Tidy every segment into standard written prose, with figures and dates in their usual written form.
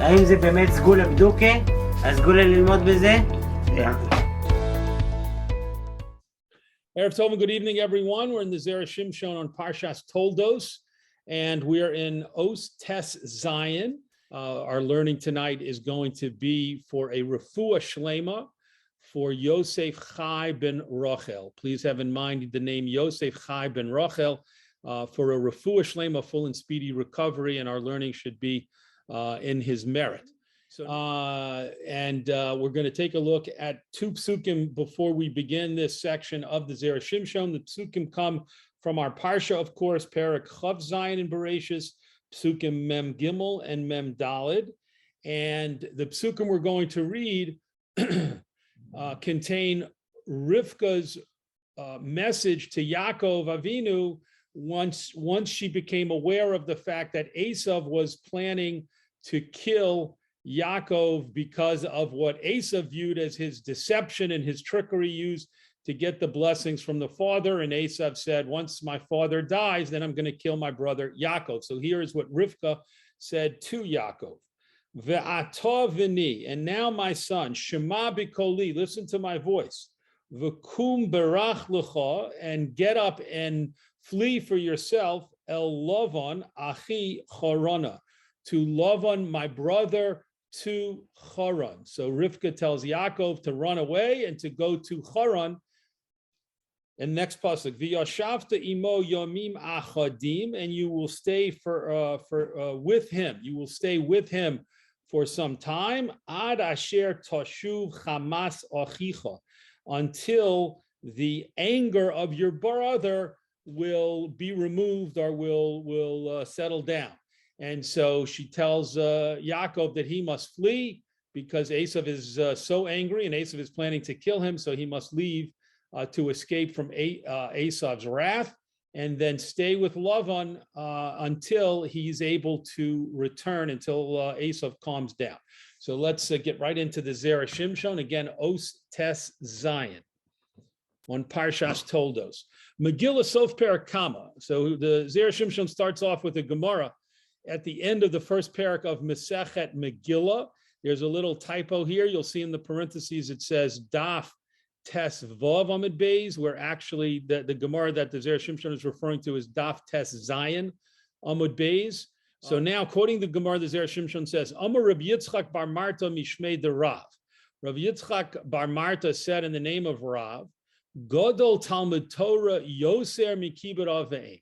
האם זה באמת סגולה בדוקה? הסגולה ללמוד בזה? Erev Tov and good evening, everyone. We're in the Zera Shimshon on Parshas Toldos, and we are in Os Tes Zion. Our learning tonight is going to be for a refuah shlema for Yosef Chai ben Rachel. Please have in mind the name Yosef Chai ben Rachel for a refuah shlema, full and speedy recovery, and our learning should be in his merit. We're going to take a look at two psukim before we begin this section of the Zera Shimshon. The psukim come from our parsha, of course, Perek Chav Zayin in Bereshis, psukim Mem Gimel and Mem Dalid. And the psukim we're going to read contain Rivka's message to Yaakov Avinu once she became aware of the fact that Esav was planning to kill Yaakov because of what Esav viewed as his deception and his trickery used to get the blessings from the father. And Esav said, once my father dies, then I'm going to kill my brother Yaakov. So here is what Rivka said to Yaakov. Ve'ata v'ni, and now my son, Shema b'koli, listen to my voice. V'kum berach l'cha, and get up and flee for yourself, el Lavan achi charana, to Lavan, my brother, to Haran. So Rivka tells Yaakov to run away and to go to Haran. And next pasuk, v'yashavta imo yomim achadim, and you will stay with him. You will stay with him for some time. Ad asher tashuv chamas achicha, until the anger of your brother will be removed or will settle down. And so she tells Yaakov that he must flee because Esav is so angry and Esav is planning to kill him. So he must leave to escape from Esav's wrath and then stay with Lavan until he's able to return, until Esav calms down. So let's get right into the Zera Shimshon. Again, Os Tes Zion on Parshas Toldos. Megillah Sof Perakama. So the Zera Shimshon starts off with a Gemara at the end of the first parak of Masechet Megillah. There's a little typo here. You'll see in the parentheses it says Daf Tes Vav Amud Beis, where actually the Gemara that the Zera Shimshon is referring to is Daf Tes Zion Amud Beis. So now, quoting the Gemara, the Zera Shimshon says, Amar Rabbi Yitzchak bar Marta mishmei de Rav. Rabbi Yitzchak bar Marta said in the name of Rav, Godol Talmud Torah Yoser Mikibud Avein.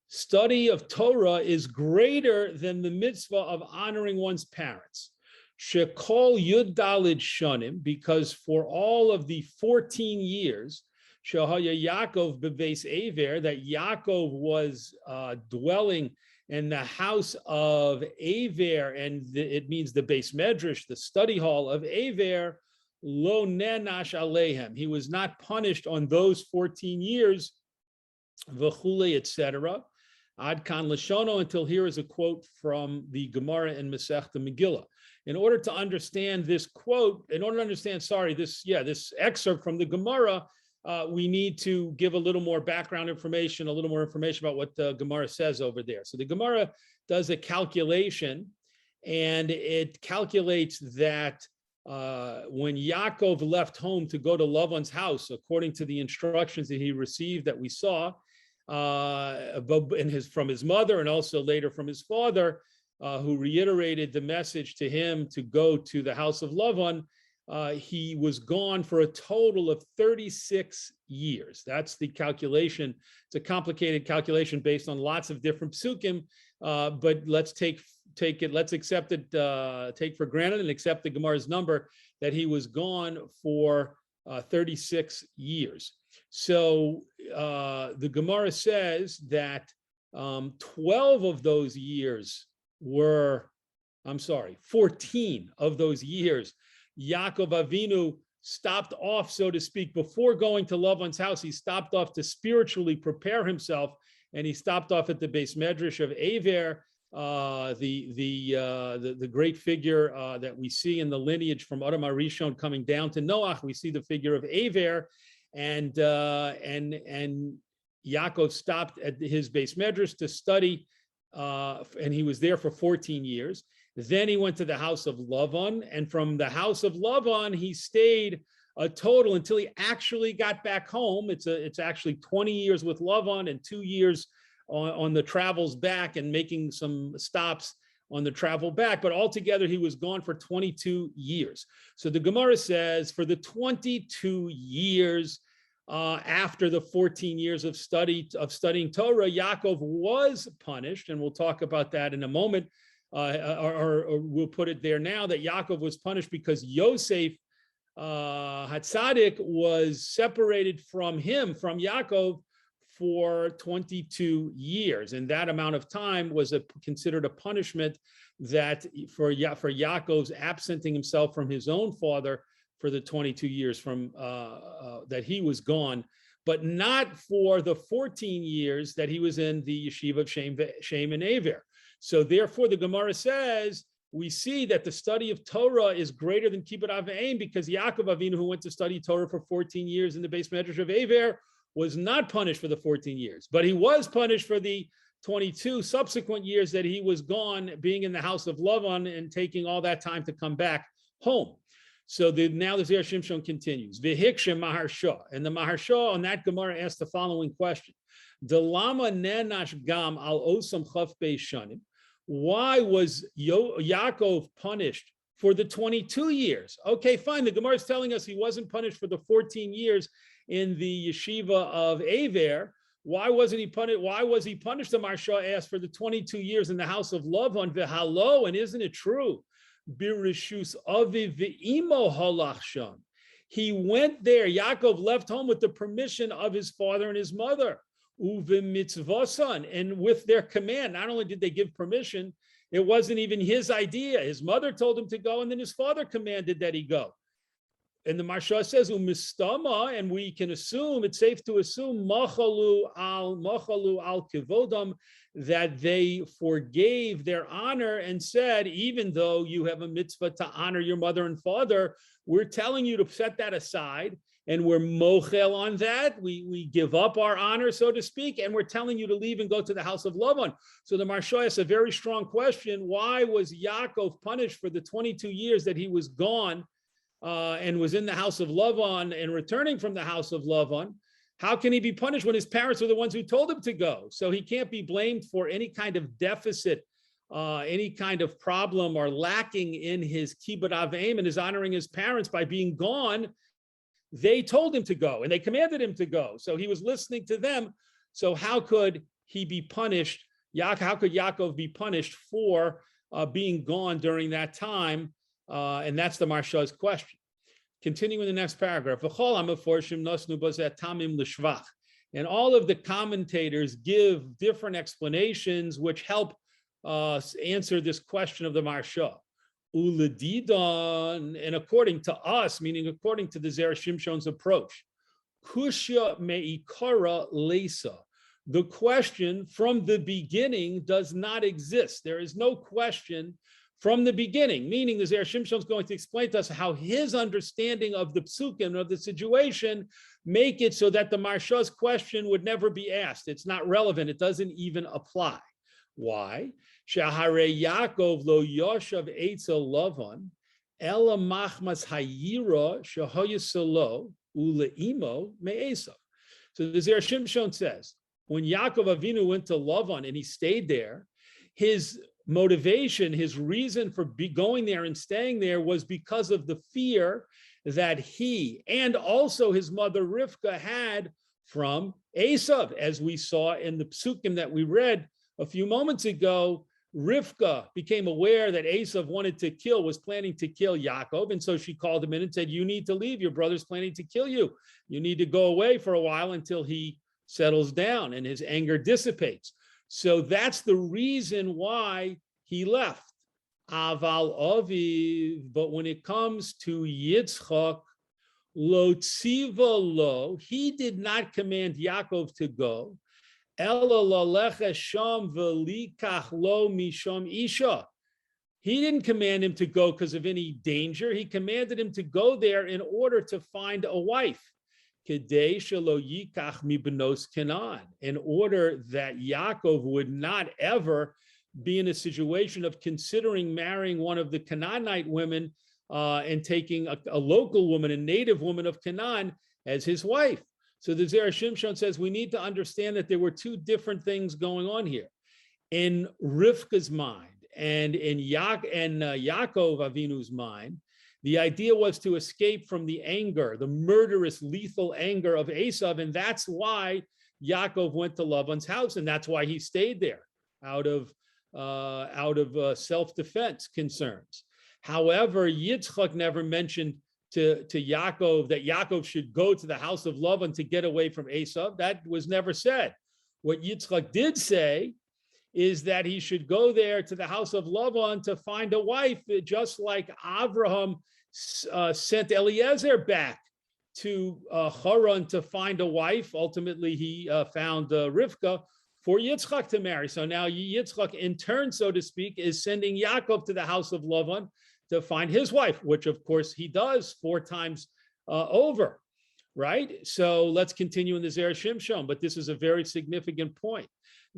Study of Torah is greater than the mitzvah of honoring one's parents. Shekol Yud Dalid Shanim, because for all of the 14 years, Shahaya Yaakov bebeis Aver, that Yaakov was dwelling in the house of Aver, and it means the Beis Medrash, the study hall of Aver, lo nenash alehem. He was not punished on those 14 years, v'chule, etc. Ad Kahn Lashono, until here is a quote from the Gemara in Masechta Megillah. In order to understand this quote, this excerpt from the Gemara, we need to give a little more background information, a little more information about what the Gemara says over there. So the Gemara does a calculation, and it calculates that when Yaakov left home to go to Lavan's house, according to the instructions that he received that we saw, from his mother and also later from his father, who reiterated the message to him to go to the house of Lavan, he was gone for a total of 36 years. That's the calculation. It's a complicated calculation based on lots of different psukim, but let's take it, let's accept it, take for granted and accept the Gemara's number that he was gone for 36 years. So the Gemara says that 12 of those years 14 of those years, Yaakov Avinu stopped off, so to speak, before going to Lavan's house. He stopped off to spiritually prepare himself, and he stopped off at the Beis Medrash of Aver, the great figure that we see in the lineage from Adam HaRishon coming down to Noach. We see the figure of Aver, and Yaakov stopped at his Beis Medrash to study, and he was there for 14 years. Then he went to the house of Lavan, and from the house of Lavan, he stayed a total until he actually got back home. It's actually 20 years with Lavan and 2 years on the travels back and making some stops on the travel back. But altogether, he was gone for 22 years. So the Gemara says for the 22 years after the 14 years of studying Torah, Yaakov was punished, and we'll talk about that in a moment. Or we'll put it there now that Yaakov was punished because Yosef Hatzadik was separated from Yaakov for 22 years. And that amount of time was considered a punishment that for Yaakov's absenting himself from his own father for the 22 years from that he was gone, but not for the 14 years that he was in the yeshiva of Shem and Aver. So therefore, the Gemara says, we see that the study of Torah is greater than Kibbut Av V'Eim because Yaakov Avinu, who went to study Torah for 14 years in the base medrash of Aver, was not punished for the 14 years, but he was punished for the 22 subsequent years that he was gone, being in the house of Lavan and taking all that time to come back home. So now the Zera Shimshon continues. V'hikshem Maharsha, and the Maharsha on that Gemara asked the following question: Delama nenash gam al osam chaf beis shanim. Why was Yaakov punished for the 22 years? Okay, fine. The Gemara is telling us he wasn't punished for the 14 years in the yeshiva of Aver. Why wasn't he punished? Why was he punished? The Maharsha asked for the 22 years in the house of Lavan. V'halo, and isn't it true? Birishus aviv v'imo halach sham. He went there. Yaakov left home with the permission of his father and his mother. Uvimitzvasan, and with their command. Not only did they give permission, it wasn't even his idea. His mother told him to go, and then his father commanded that he go. And the Maharsha says, umistama, and we can assume, it's safe to assume, machalu al kivodam, that they forgave their honor and said, even though you have a mitzvah to honor your mother and father, we're telling you to set that aside, and we're mochel on that. We give up our honor, so to speak, and we're telling you to leave and go to the house of Lavan. So the Maharsha asks a very strong question: why was Yaakov punished for the 22 years that he was gone and was in the house of Lavan and returning from the house of Lavan? How can he be punished when his parents were the ones who told him to go? So he can't be blamed for any kind of deficit, any kind of problem or lacking in his kibbut av v'eim and his honoring his parents by being gone. They told him to go and they commanded him to go. So he was listening to them. So how could he be punished? How could Yaakov be punished for being gone during that time? And that's the Maharsha's question. Continuing the next paragraph. And all of the commentators give different explanations which help answer this question of the Maharsha. Uledidan, and according to us, meaning according to the Zera Shimshon's approach, kushya meikara lesa. The question from the beginning does not exist. There is no question from the beginning, meaning the Zera Shimshon is going to explain to us how his understanding of the psukim, of the situation, make it so that the Maharsha's question would never be asked. It's not relevant. It doesn't even apply. Why? Shahare Yaakov lo yoshav eitzel Lavan ela machmas hayira shahoyasalo uleimo me'esav. So the Zera Shimshon says, when Yaakov Avinu went to Lavan and he stayed there, his motivation, his reason for going there and staying there was because of the fear that he and also his mother Rivka had from Esav. As we saw in the psukim that we read a few moments ago, Rivka became aware that Esav was planning to kill Yaakov, and so she called him in and said, you need to leave, your brother's planning to kill you. You need to go away for a while until he settles down and his anger dissipates. So that's the reason why he left. Aval Aviv, but when it comes to Yitzchak, lo tziva lo, he did not command Yaakov to go. Ela lalecha sham v'likach lo misham isha. He didn't command him to go because of any danger. He commanded him to go there in order to find a wife. Kedei shelo yikach mi benos Canaan, in order that Yaakov would not ever be in a situation of considering marrying one of the Canaanite women and taking a local woman, a native woman of Canaan, as his wife. So the Zera Shimshon says we need to understand that there were two different things going on here. In Rivka's mind and in Yaakov Avinu's mind, the idea was to escape from the anger, the murderous, lethal anger of Esav, and that's why Yaakov went to Laban's house, and that's why he stayed there out of self-defense concerns. However, Yitzchak never mentioned to Yaakov that Yaakov should go to the house of Laban to get away from Esav. That was never said. What Yitzchak did say is that he should go there to the house of Laban to find a wife, just like Abraham sent Eliezer back to Haran to find a wife. Ultimately, he found Rivka for Yitzchak to marry. So now Yitzchak, in turn, so to speak, is sending Yaakov to the house of Laban to find his wife, which of course he does 4 times over, right? So let's continue in the Zera Shimshon, but this is a very significant point.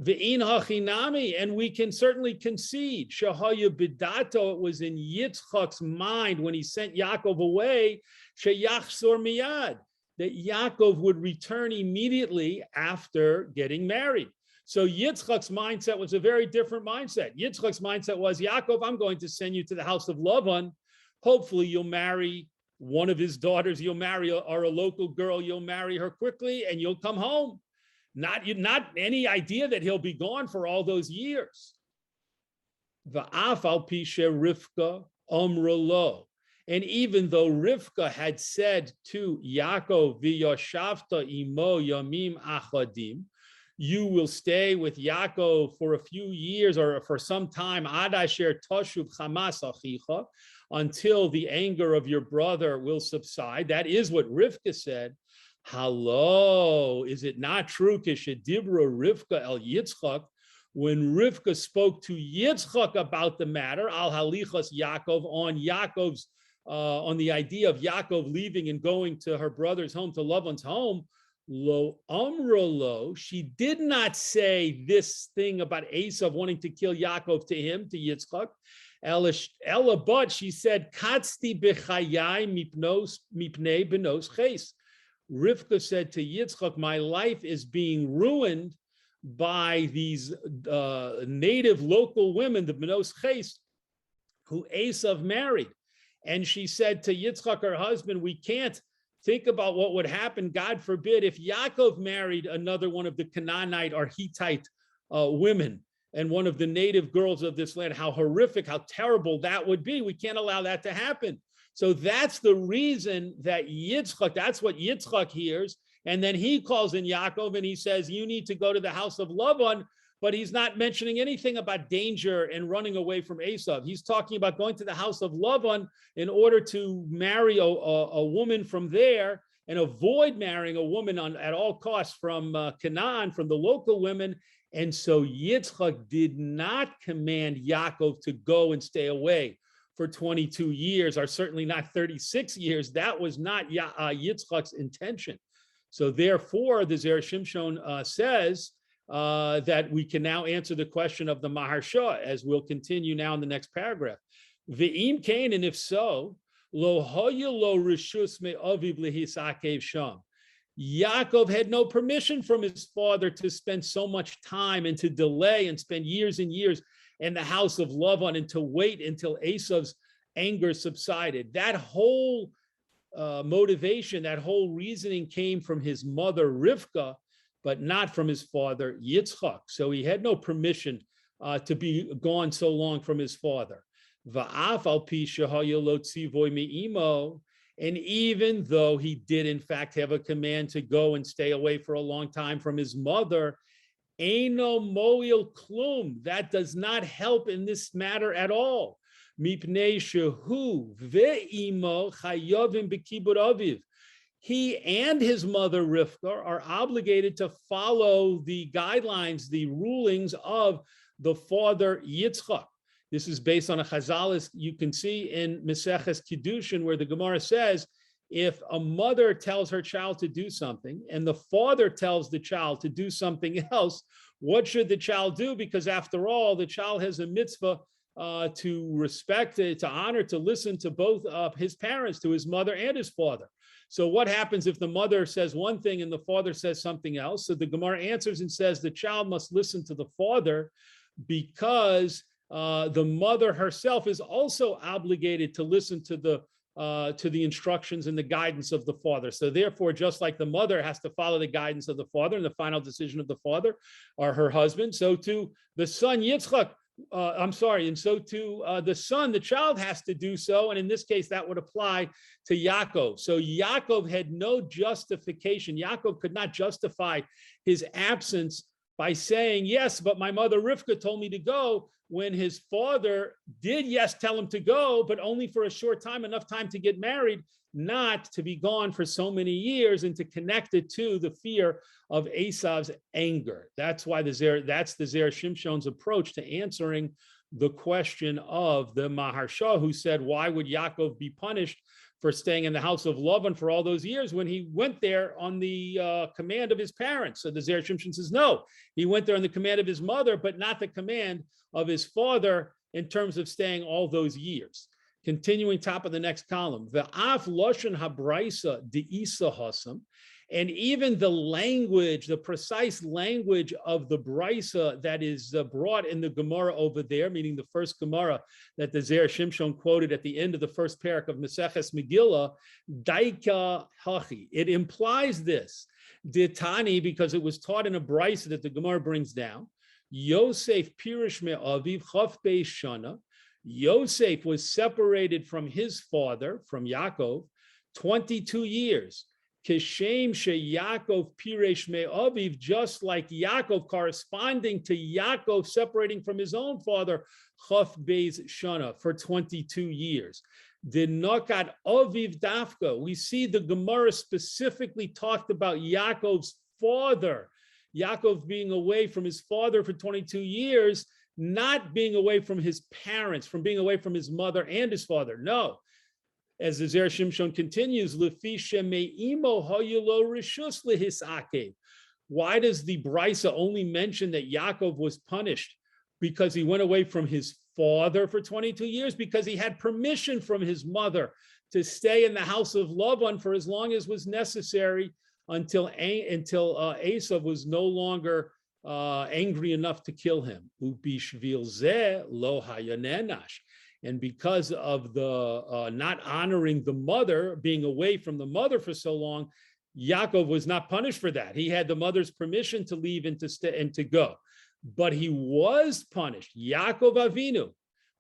Ve'in hachinami, and we can certainly concede, shehaya bidato, it was in Yitzchak's mind when he sent Yaakov away, sheyachzor miyad, that Yaakov would return immediately after getting married. So Yitzchak's mindset was a very different mindset. Yitzchak's mindset was, Yaakov, I'm going to send you to the house of Laban. Hopefully you'll marry one of his daughters, you'll marry or a local girl, you'll marry her quickly and you'll come home. Not any idea that he'll be gone for all those years. Va'af al pishe Rivka omra lo. And even though Rivka had said to Yaakov, v'yoshavta imo yamim achadim, you will stay with Yaakov for a few years or for some time, ad asher tashuv chamas achicha, until the anger of your brother will subside. That is what Rivka said. Hello, is it not true? Kishedibra Rivka el Yitzchak, when Rivka spoke to Yitzchak about the matter, al halichas Yaakov, on the idea of Yaakov leaving and going to her brother's home, to Laban's home, lo amra lo, she did not say this thing about Esav wanting to kill Yaakov to him, to Yitzchak. Ella, but she said, katzti bechayai mipnei benos ches. Rivka said to Yitzchak, my life is being ruined by these native local women, the benos ches, who Esav married. And she said to Yitzchak, her husband, we can't think about what would happen, God forbid, if Yaakov married another one of the Canaanite or Hittite women and one of the native girls of this land, how horrific, how terrible that would be. We can't allow that to happen. So that's the reason that Yitzchak, that's what Yitzchak hears. And then he calls in Yaakov and he says, you need to go to the house of Laban, but he's not mentioning anything about danger and running away from Esav. He's talking about going to the house of Laban in order to marry a woman from there and avoid marrying a woman at all costs from Canaan, from the local women. And so Yitzchak did not command Yaakov to go and stay away for 22 years, or certainly not 36 years. That was not Yitzchak's intention. So therefore, the Zera Shimshon says that we can now answer the question of the Maharsha, as we'll continue now in the next paragraph. Ve'im Kahn, and if so, lo hoya lo rishus me'aviv lehisakev sham. Yaakov had no permission from his father to spend so much time and to delay and spend years and years in the house of Laban and to wait until Esav's anger subsided. That whole motivation, that whole reasoning came from his mother Rivka, but not from his father Yitzchak. So he had no permission to be gone so long from his father. Va'af al pi shehaya lo tzivoy me'imo, and even though he did in fact have a command to go and stay away for a long time from his mother, eino moil klum, that does not help in this matter at all. Mipnei shehu ve'imo chayovim b'kibud aviv. He and his mother Rivka are obligated to follow the guidelines, the rulings of the father Yitzchak. This is based on a chazal you can see in Maseches Kiddushin, where the Gemara says, if a mother tells her child to do something and the father tells the child to do something else, What should the child do? Because after all, the child has a mitzvah to respect, to honor, to listen to both his parents, to his mother and his father. So what happens if the mother says one thing and the father says something else? So the Gemara answers and says the child must listen to the father because the mother herself is also obligated to listen to the instructions and the guidance of the father. So therefore, just like the mother has to follow the guidance of the father and the final decision of the father or her husband, so too the son Yitzchak, and so too the son, the child has to do so. And in this case, that would apply to Yaakov. So Yaakov had no justification. Yaakov could not justify his absence by saying, yes, but my mother Rivka told me to go, when his father did, yes, tell him to go, but only for a short time, enough time to get married, not to be gone for so many years, and to connect it to the fear of Esav's anger. That's why that's the Zera Shimshon's approach to answering the question of the Maharsha, who said, why would Yaakov be punished for staying in the house of Lavan for all those years when he went there on the command of his parents? So the Zera Shimshon says, no, he went there on the command of his mother, but not the command of his father in terms of staying all those years. Continuing top of the next column, Ve'af loshen habraisa de'isa hasam, and even the language, the precise language of the brisa that is brought in the Gemara over there, meaning the first Gemara that the Zera Shimshon quoted at the end of the first parak of Maseches Megillah, daika hachi. It implies this, ditani, because it was taught in a brisa that the Gemara brings down. Yosef pirish me'aviv chaf beis shana. Yosef was separated from his father, from Yaakov, 22 years. Kishem she Yaakov piresh me'aviv, just like Yaakov, corresponding to Yaakov separating from his own father, chaf beis shana, for 22 years. The nokat aviv dafka. We see the Gemara specifically talked about Yaakov's father, Yaakov being away from his father for 22 years, not being away from his parents, from being away from his mother and his father. No. As the Zera Shimshon continues, why does the Brisa only mention that Yaakov was punished? Because he went away from his father for 22 years, because he had permission from his mother to stay in the house of Lavan for as long as was necessary until Esav was no longer angry enough to kill him. And because of the not honoring the mother, being away from the mother for so long, Yaakov was not punished for that. He had the mother's permission to leave and to stay and to go. But he was punished. Yaakov Avinu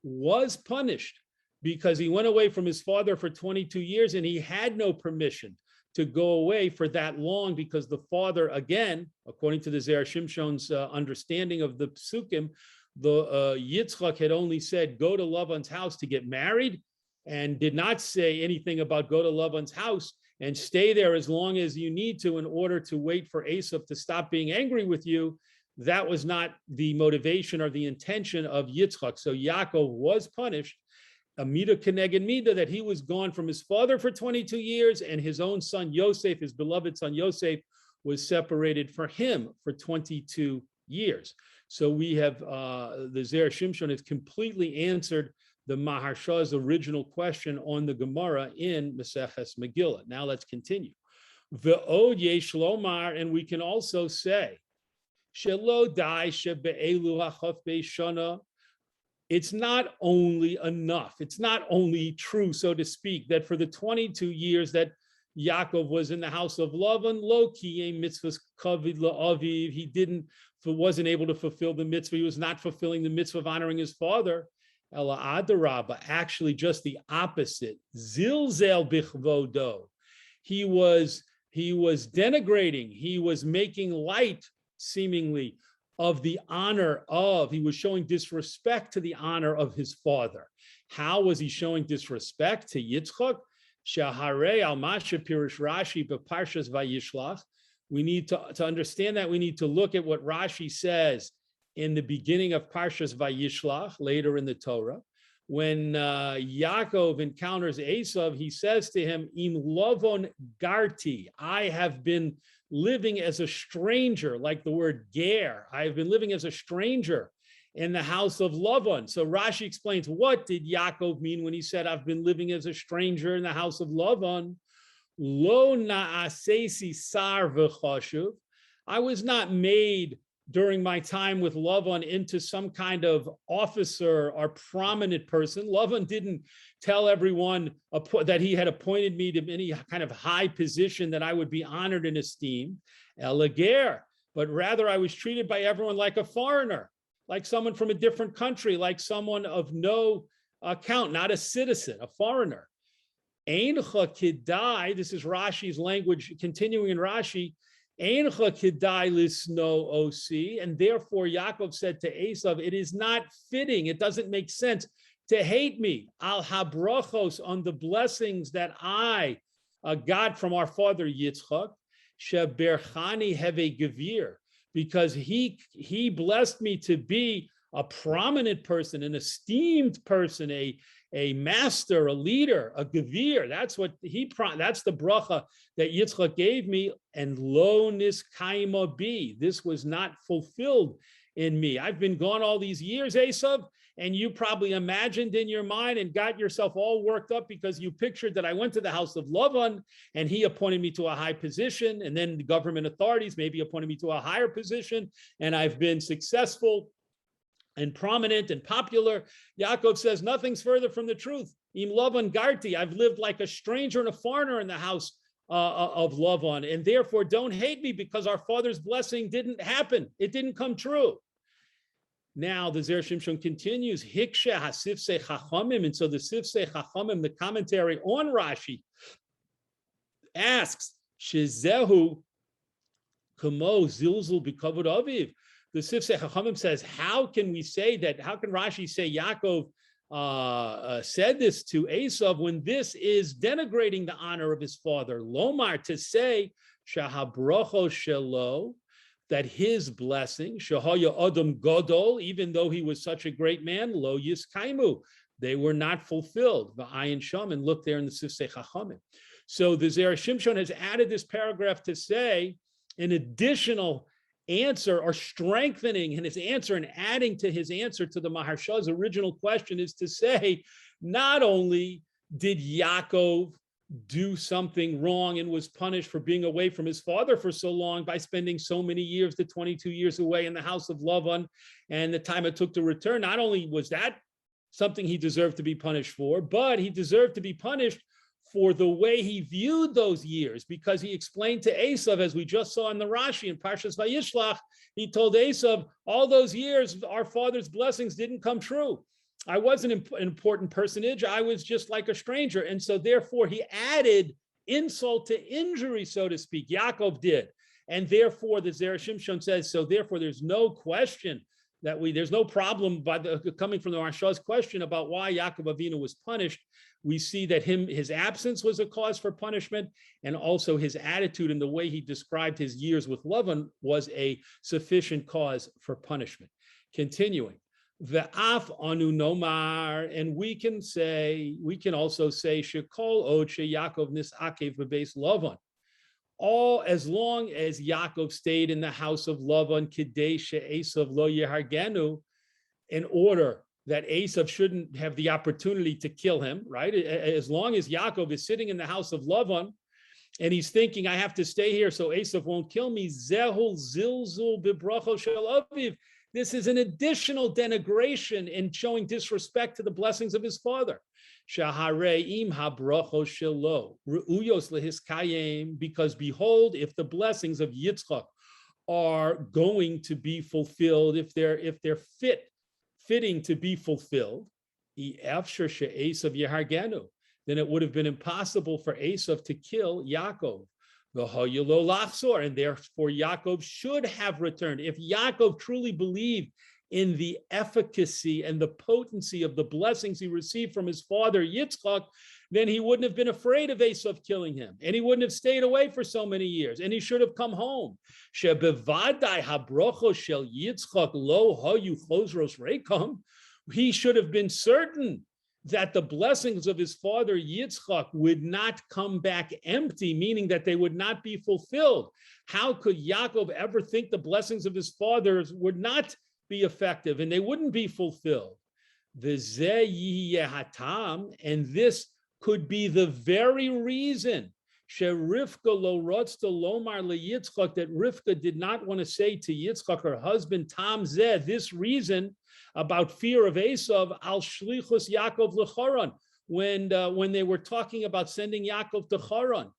was punished because he went away from his father for 22 years and he had no permission to go away for that long, because the father, again, according to the Zera Shimshon's understanding of the psukim, the Yitzchak had only said, go to Lavan's house to get married, and did not say anything about go to Lavan's house and stay there as long as you need to in order to wait for Esav to stop being angry with you. That was not the motivation or the intention of Yitzchak. So Yaakov was punished, a midah keneged midah, that he was gone from his father for 22 years, and his own son Yosef, his beloved son Yosef, was separated from him for 22 years. So we have, the Zera Shimshon has completely answered the Maharsha's original question on the Gemara in Maseches Megillah. Now let's continue. Ve'od yesh lomar, and we can also say, shelo dai shebe'elu hachaf beis shana. It's not only enough, it's not only true, so to speak, that for the 22 years that Yaakov was in the house of Lavan, lo kiyem mitzvahs kavid la'aviv, he wasn't able to fulfill the mitzvah, he was not fulfilling the mitzvah of honoring his father. Ela adarabba, actually just the opposite. Zilzel bichvodo. He was denigrating, he was making light, seemingly, of the honor of, he was showing disrespect to the honor of his father. How was he showing disrespect to Yitzchak? Shaharei al Masha Pirish Rashi B'Parshas Vayishlach. We need to understand that. We need to look at what Rashi says in the beginning of Parshas Vayishlach, later in the Torah. when Yaakov encounters Esav, he says to him, Im lovon garti, I have been living as a stranger, like the word ger. I have been living as a stranger in the house of Lavan. So Rashi explains, what did Yaakov mean when he said, I've been living as a stranger in the house of Lavan? Lo na'asesi sar v'choshuv. I was not made during my time with Lavan into some kind of officer or prominent person. Lavan didn't tell everyone that he had appointed me to any kind of high position that I would be honored and esteemed. Elager, but rather I was treated by everyone like a foreigner, like someone from a different country, like someone of no account, not a citizen, a foreigner. Eincha kidai, this is Rashi's language, continuing in Rashi, Eincha kidai lisno osi, and therefore Yaakov said to Esav, it is not fitting, it doesn't make sense to hate me, al habrachos, on the blessings that I got from our father Yitzchak, sheberchani heve gevir, because he blessed me to be a prominent person, an esteemed person, a master, a leader, a gevir. That's the bracha that Yitzchak gave me. And lo niskaima bi, this was not fulfilled in me. I've been gone all these years, Esav, and you probably imagined in your mind and got yourself all worked up because you pictured that I went to the house of Lavan and he appointed me to a high position, and then the government authorities maybe appointed me to a higher position, and I've been successful and prominent and popular. Yaakov says nothing's further from the truth. Im Lavan garti, I've lived like a stranger and a foreigner in the house of Lavan, and therefore don't hate me because our father's blessing didn't happen. It didn't come true. Now the Zera Shimshon continues, Hikshe hasifsei chachamim, and so the sifsei chachamim, the commentary on Rashi, asks, Shezehu kamo zilzul b'kavod aviv. The sifsei chachamim says, how can we say that? How can Rashi say Yaakov said this to Esav when this is denigrating the honor of his father? Lomar, to say shahabrocho shelo, that his blessing, Shahaya Adam Godol, even though he was such a great man, Lo Yiskaimu, they were not fulfilled. V'ayin Sham, and look there in the Sifsei Chachamim. So the Zera Shimshon has added this paragraph to say an additional answer or strengthening in his answer and adding to his answer to the Maharsha's original question is to say, not only did Yaakov do something wrong and was punished for being away from his father for so long by spending so many years, the 22 years away in the house of Lavan and the time it took to return. Not only was that something he deserved to be punished for, but he deserved to be punished for the way he viewed those years, because he explained to Esav, as we just saw in the Rashi in Parshas Vayishlach, he told Esav, all those years, our father's blessings didn't come true. I wasn't an important personage. I was just like a stranger. And so therefore he added insult to injury, so to speak. Yaakov did. And therefore the Zera Shimshon says, so therefore there's no question that there's no problem coming from the Maharsha's question about why Yaakov Avinu was punished. We see that his absence was a cause for punishment, and also his attitude and the way he described his years with Lavan was a sufficient cause for punishment. Continuing. Ve'af anu nomar, and we can also say shekol od Yaakov nisakev bebeis Lavan. All as long as Yaakov stayed in the house of Lavan, kidei she'esav lo yehargenu, in order that Esav shouldn't have the opportunity to kill him, right? As long as Yaakov is sitting in the house of Lavan and he's thinking, I have to stay here so Esav won't kill me, zehul zilzul bibracho shel aviv. This is an additional denigration in showing disrespect to the blessings of his father. Shahareim habracho shelo reuyos lehiskayim, because behold, if the blessings of Yitzchak are going to be fulfilled, if they're fitting to be fulfilled, then it would have been impossible for Esav to kill Yaakov. And therefore Yaakov should have returned. If Yaakov truly believed in the efficacy and the potency of the blessings he received from his father Yitzchak, then he wouldn't have been afraid of Esav killing him, and he wouldn't have stayed away for so many years, and he should have come home. He should have been certain that the blessings of his father Yitzchak would not come back empty, meaning that they would not be fulfilled. How could Yaakov ever think the blessings of his fathers would not be effective and they wouldn't be fulfilled? And this could be the very reason that Rivka did not want to say to Yitzchak, her husband, Tam Zeh, this reason about fear of Esav, al shlichus Yaakov lecharan, when they were talking about sending Yaakov to Charan.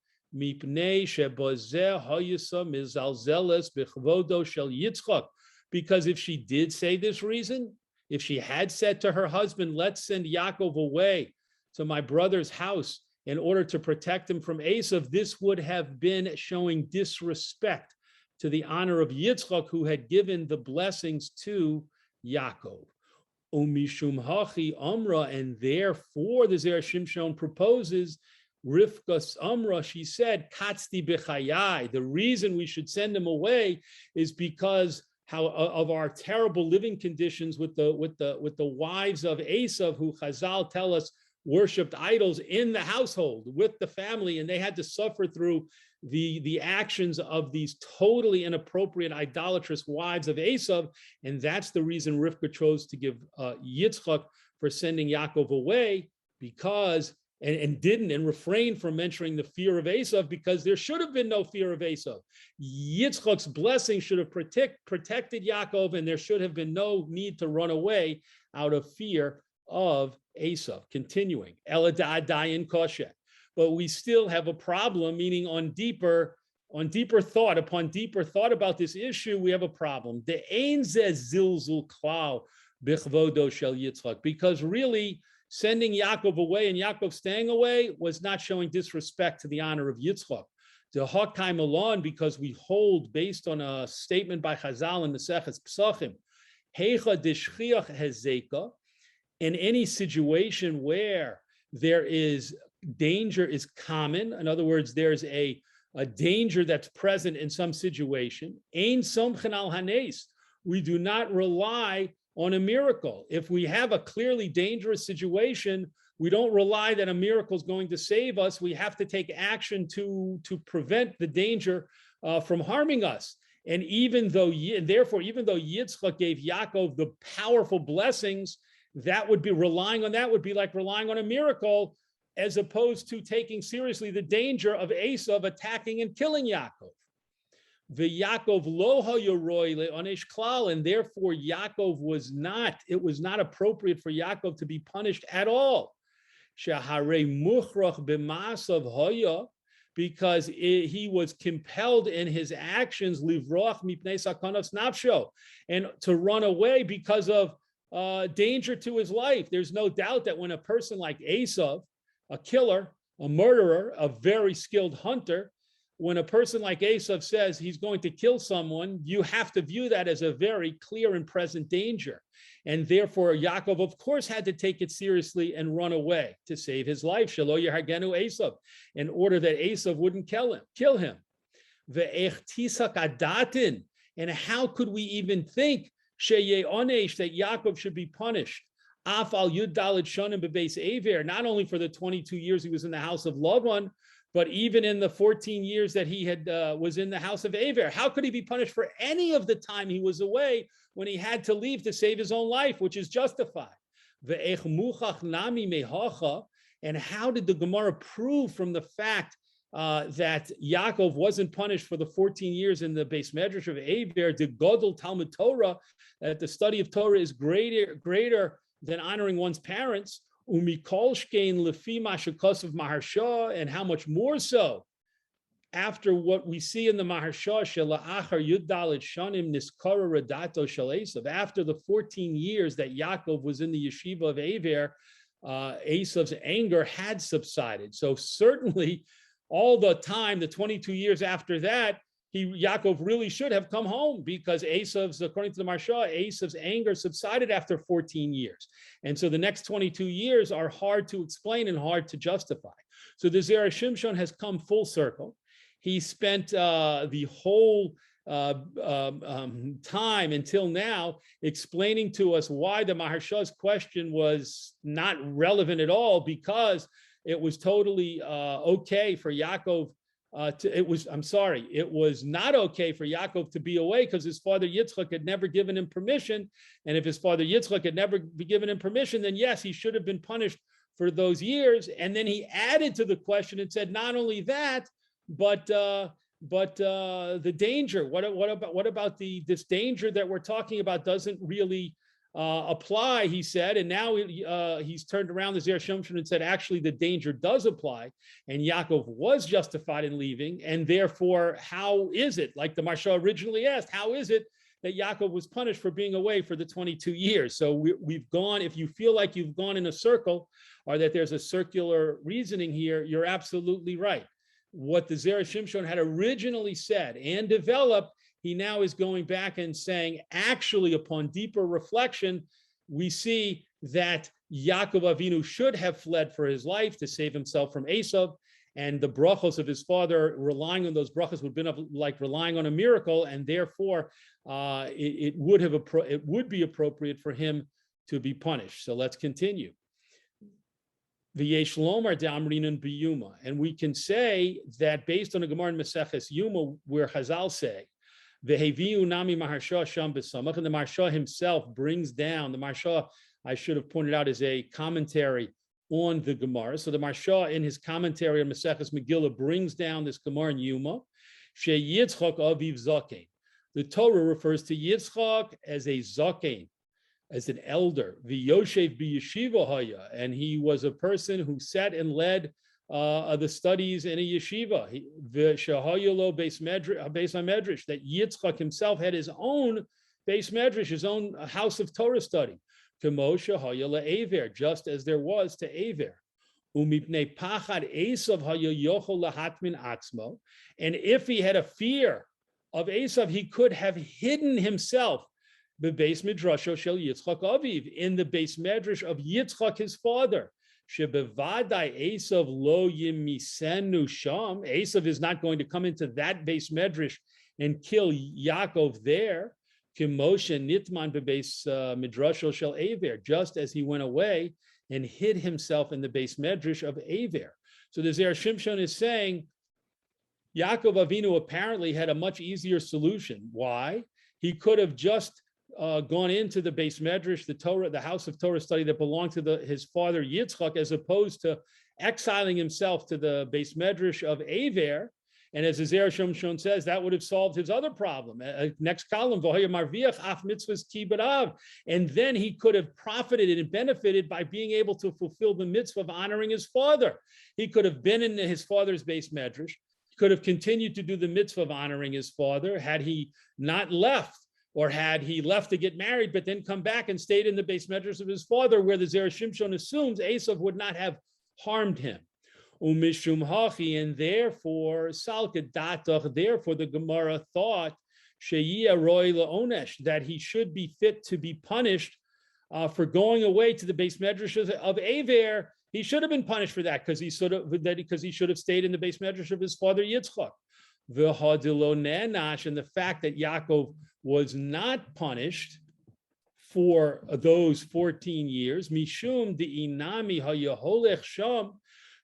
Because if she did say this reason, if she had said to her husband, let's send Yaakov away to my brother's house in order to protect him from Esav, this would have been showing disrespect to the honor of Yitzchak, who had given the blessings to Yaakov. Umishum hachi amra, and therefore the Zera Shimshon proposes Rivka's amra. She said, "Katzti b'chayai." The reason we should send him away is because of our terrible living conditions with the wives of Esav, who Chazal tell us worshipped idols in the household with the family, and they had to suffer through the actions of these totally inappropriate idolatrous wives of Esav, and that's the reason Rivka chose to give Yitzchak for sending Yaakov away, because and refrained from mentioning the fear of Esav, because there should have been no fear of Esav. Yitzchak's blessing should have protected Yaakov, and there should have been no need to run away out of fear of Esav. Continuing, Eladah Dayan Koshet. But we still have a problem, meaning upon deeper thought about this issue, we have a problem. Because really, sending Yaakov away and Yaakov staying away was not showing disrespect to the honor of Yitzchak. The Hakkai Malon, because we hold, based on a statement by Chazal in the Maseches Pesachim, Heicha deshchiach hezeka, in any situation where there is danger is common, in other words, there's a danger that's present in some situation, ein somchen al hanes, we do not rely on a miracle. If we have a clearly dangerous situation, we don't rely that a miracle is going to save us. We have to take action to prevent the danger from harming us. And therefore, even though Yitzchak gave Yaakov the powerful blessings, that would be like relying on a miracle, as opposed to taking seriously the danger of Esav attacking and killing Yaakov. The Yaakov lo hayoroi le'onesh klal, and therefore Yaakov was not appropriate for Yaakov to be punished at all. Sheharei muchrach b'maasav hoya, because he was compelled in his actions livroch mipnei sakanos nafsho, and to run away because of danger to his life. There's no doubt that when a person like Esav, a killer, a murderer, a very skilled hunter, when a person like Esav says he's going to kill someone, you have to view that as a very clear and present danger. And therefore, Yaakov, of course, had to take it seriously and run away to save his life. Shelo yehagenu Esav, in order that Esav wouldn't kill him. Ve'ech tisak adatin, and how could we even think sheyeh onesh, that Yaakov should be punished? Af al yud daled shonim bebeis Ever, not only for the 22 years he was in the house of Lavan, but even in the 14 years that he had was in the house of Ever. How could he be punished for any of the time he was away when he had to leave to save his own life, which is justified? And how did the Gemara prove from the fact that Yaakov wasn't punished for the 14 years in the Beis Medrash of Ever, the Godel Talmud Torah, that the study of Torah is greater than honoring one's parents? Umikolshkein lefi mashakos Maharsha, and how much more so after what we see in the Maharsha, Shela'achar Yuddalit Shanim Niskara Radato Shel Esav, after the 14 years that Yaakov was in the yeshiva of Ever, Esav's anger had subsided. So certainly all the time, the 22 years after that, Yaakov really should have come home, because according to the Maharsha, Esav's anger subsided after 14 years. And so the next 22 years are hard to explain and hard to justify. So the Zera Shimshon has come full circle. He spent the whole time until now, explaining to us why the Maharsha's question was not relevant at all, because it was totally okay for Yaakov it was not okay for Yaakov to be away because his father Yitzchak had never given him permission. And if his father Yitzchak had never given him permission, then yes, he should have been punished for those years. And then he added to the question and said, not only that, but the danger. What about this danger that we're talking about doesn't really apply, he said, and now he's turned around to Zera Shimshon and said, actually, the danger does apply, and Yaakov was justified in leaving, and therefore, how is it, like the Maharsha originally asked, how is it that Yaakov was punished for being away for the 22 years? So we've gone, if you feel like you've gone in a circle, or that there's a circular reasoning here, you're absolutely right. What the Zera Shimshon had originally said and developed, he now is going back and saying, actually, upon deeper reflection, we see that Yaakov Avinu should have fled for his life to save himself from Esav, and the brachos of his father, relying on those brachos would have been like relying on a miracle, and therefore it would be appropriate for him to be punished. So let's continue. V'yesh lomar d'amrinan b'yuma, and we can say that based on the Gemara in Maseches Yuma, where Chazal say, V'heviu nami Maharsha sham b'samach, and the Maharsha himself brings down, the Maharsha, I should have pointed out, is a commentary on the Gemara. So the Maharsha in his commentary on Maseches Megillah brings down this Gemara in Yuma, she Yitzchak aviv zakein. The Torah refers to Yitzchak as a zakein, as an elder, v'yoshev b'yeshiva haya, and he was a person who sat and led the studies in a yeshiva, beis medrash, that Yitzchak himself had his own beis medrash, his own house of Torah study, just as there was to Aver. And if he had a fear of Esav, he could have hidden himself in the beis medrash of Yitzchak, his father. Esav is not going to come into that beis medrash and kill Yaakov there. Just as he went away and hid himself in the beis medrash of Aver. So the Zera Shimshon is saying Yaakov Avinu apparently had a much easier solution. Why? He could have just gone into the beis medrash, the Torah, the house of Torah study that belonged to his father Yitzchak, as opposed to exiling himself to the beis medrash of Aver. And as the Zera Shimshon says, that would have solved his other problem. Next column, and then he could have profited and benefited by being able to fulfill the mitzvah of honoring his father. He could have been in his father's beis medrash, could have continued to do the mitzvah of honoring his father had he not left, or had he left to get married, but then come back and stayed in the beis medrash of his father, where the Zera Shimshon assumes Esav would not have harmed him. Umishum hachi, and therefore, therefore the Gemara thought that he should be fit to be punished for going away to the beis medrash of Aver. He should have been punished for that because he should have stayed in the beis medrash of his father Yitzchak. And the fact that Yaakov was not punished for those 14 years, mishum de'inami hayaholech sham,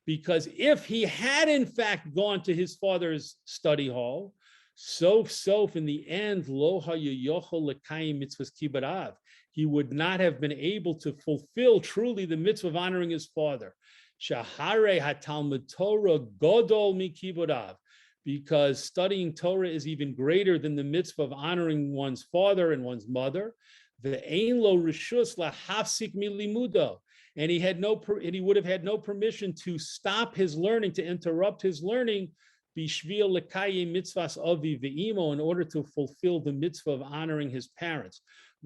because if he had in fact gone to his father's study hall, sof in the end, lo hayayochol lekayim mitzvahs kibarav, he would not have been able to fulfill truly the mitzvah of honoring his father. Shahare hatalmud Torah godol mikibarav, because studying Torah is even greater than the mitzvah of honoring one's father and one's mother. Ve'ein lo rishus lahafsik milimudo, and he would have had no permission to stop his learning, to interrupt his learning, bishvil lekayim mitzvahs avi ve'imo, in order to fulfill the mitzvah of honoring his parents.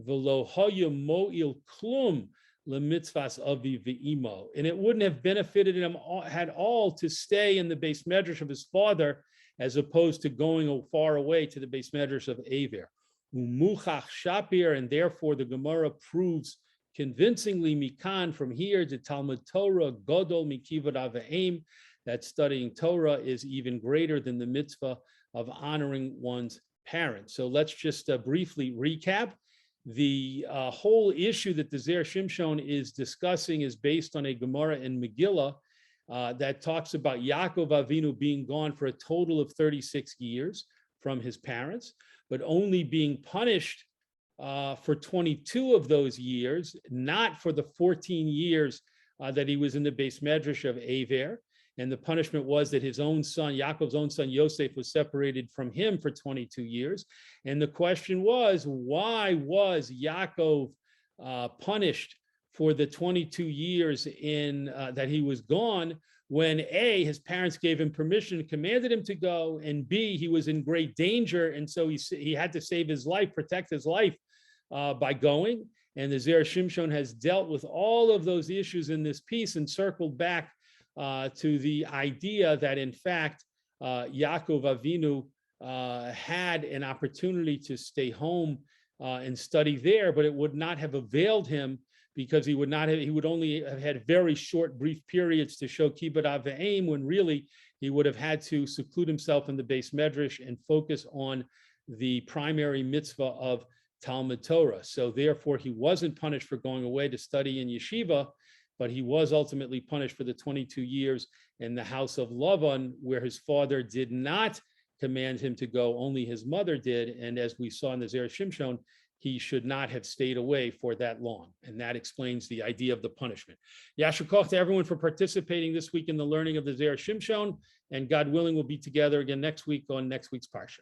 V'lo haya mo'il klum lemitzvahs avi ve'imo, and it wouldn't have benefited him at all to stay in the beis medrash of his father, as opposed to going far away to the beis medrash of Aver. Umuchach shapir, and therefore the Gemara proves convincingly mikan, from here, to Talmud Torah godol mikivud aveim, that studying Torah is even greater than the mitzvah of honoring one's parents. So let's just briefly recap. The whole issue that the Zera Shimshon is discussing is based on a Gemara in Megillah that talks about Yaakov Avinu being gone for a total of 36 years from his parents, but only being punished for 22 of those years, not for the 14 years that he was in the Beis Medrash of Aver. And the punishment was that his own son, Yaakov's own son, Yosef, was separated from him for 22 years. And the question was, why was Yaakov punished for the 22 years that he was gone, when A, his parents gave him permission, commanded him to go, and B, he was in great danger, and so he had to save his life, protect his life by going. And the Zera Shimshon has dealt with all of those issues in this piece and circled back to the idea that, in fact, Yaakov Avinu had an opportunity to stay home and study there, but it would not have availed him, because he would only have had very short, brief periods to show kibbud av v'aim, when really he would have had to seclude himself in the Beis Medrash and focus on the primary mitzvah of Talmud Torah. So therefore, he wasn't punished for going away to study in yeshiva, but he was ultimately punished for the 22 years in the house of Lavan, where his father did not command him to go, only his mother did. And as we saw in the Zera Shimshon, he should not have stayed away for that long. And that explains the idea of the punishment. Yasher koach to everyone for participating this week in the learning of the Zera Shimshon. And God willing, we'll be together again next week on next week's Parsha.